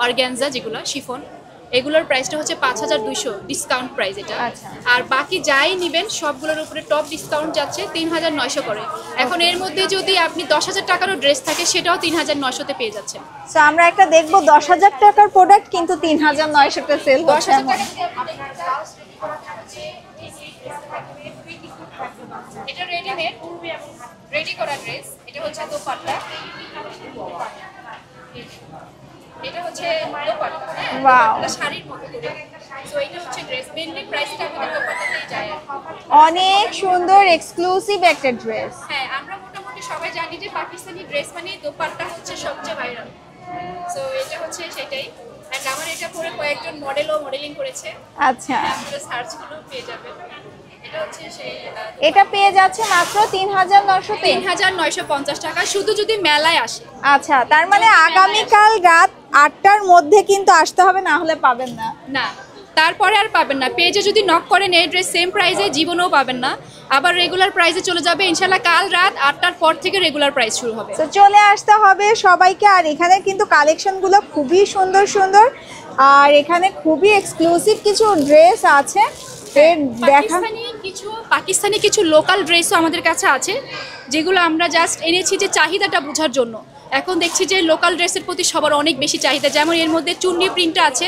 Organza যেগুলো chiffon, এগুলোর প্রাইসটা হচ্ছে 5200 ডিসকাউন্ট প্রাইস এটা। আর বাকি যাই নেবেন সবগুলোর উপরে টপ ডিসকাউন্ট যাচ্ছে 3900 করে। এখন এর মধ্যে যদি আপনি 10,000 টাকারও ড্রেস থাকে সেটাও 3900-তে পেয়ে যাচ্ছেন। সো আমরা একটা দেখবো 10,000 টাকার প্রোডাক্ট কিন্তু 3900-তে সেল হচ্ছে। 10,000 টাকা এটা রেডিমেড, রেডি করা ড্রেস। এটা হচ্ছে দোপাট্টা, এটা হচ্ছে দোপাট্টা, ওয়াও, এটা শাড়ির মতো করে। সো এটা হচ্ছে ড্রেস, মেইনলি প্রাইসটা আমাদের দোপাট্টাতেই যায়। অনেক সুন্দর এক্সক্লুসিভ একটা ড্রেস। হ্যাঁ, আমরা মোটামুটি সবাই জানি যে পাকিস্তানি ড্রেস মানে দোপাট্টা হচ্ছে সবচেয়ে ভাইরাল। সো এটা হচ্ছে সেটাই। এন্ড আমার এটা পরে কয়েকজন মডেলও মডেলিং করেছে। আচ্ছা, আপনারা সার্চগুলো পেয়ে যাবেন। এটা হচ্ছে সেই এটা পেয়ে যাচ্ছে মাত্র 3900-তে, 3950 টাকা, শুধু যদি মেলায় আসে। আচ্ছা, তার মানে আগামীকাল রাত 8টার মধ্যে কিন্তু আসতে হবে, না হলে পাবেন না। না, তারপরে আর পাবেন না। পেজে যদি নক করেন এই ড্রেস সেম প্রাইসে জীবনেও পাবেন না, আবার রেগুলার প্রাইসে চলে যাবে। ইনশাল্লাহ কাল রাত 8টার পর থেকে রেগুলার প্রাইস শুরু হবে। তো চলে আসতে হবে সবাইকে। আর এখানে কিন্তু কালেকশনগুলো খুবই সুন্দর সুন্দর, আর এখানে খুবই এক্সক্লুসিভ কিছু ড্রেস আছে। পাকিস্তানি কিছু লোকাল ড্রেসও আমাদের কাছে আছে, যেগুলো আমরা জাস্ট এনেছি যে চাহিদাটা বোঝার জন্য। এখন দেখছি যে লোকাল ড্রেসের প্রতি সবার অনেক বেশি চাহিদা। যেমন এর মধ্যে চুন্নি প্রিন্টটা আছে,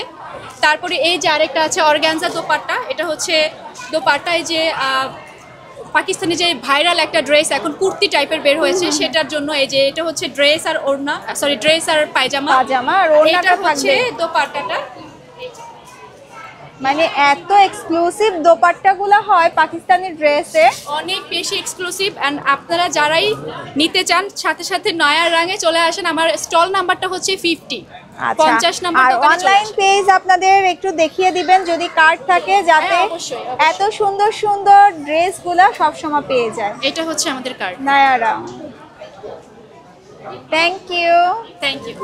তারপরে এই যে আরেকটা আছে অর্গানজা দোপাট্টা। এটা হচ্ছে দোপাট্টায় যে পাকিস্তানি যে ভাইরাল একটা ড্রেস এখন কুর্তি টাইপের বের হয়েছে, সেটার জন্য এই যে এটা হচ্ছে ড্রেস আর ওড়না, সরি ড্রেস আর পায়জামা, আর ওড়নাটা হচ্ছে দোপাট্টাটা। মানে এত এক্সক্লুসিভ দোপাট্টাগুলো হয় পাকিস্তানি ড্রেসে, অনেক বেশি এক্সক্লুসিভ। এন্ড আপনারা যারাই নিতে চান সাথে সাথে নয়া রঙে চলে আসেন। আমার স্টল নাম্বারটা হচ্ছে 50 নাম্বার। আর অনলাইন পেজ আপনাদের একটু দেখিয়ে দিবেন যদি কার্ড থাকে, যাতে এত সুন্দর সুন্দর ড্রেসগুলো সবসময় পেয়ে যায়। এটা হচ্ছে আমাদের কার্ড। নয়া রং। Thank you. Thank you.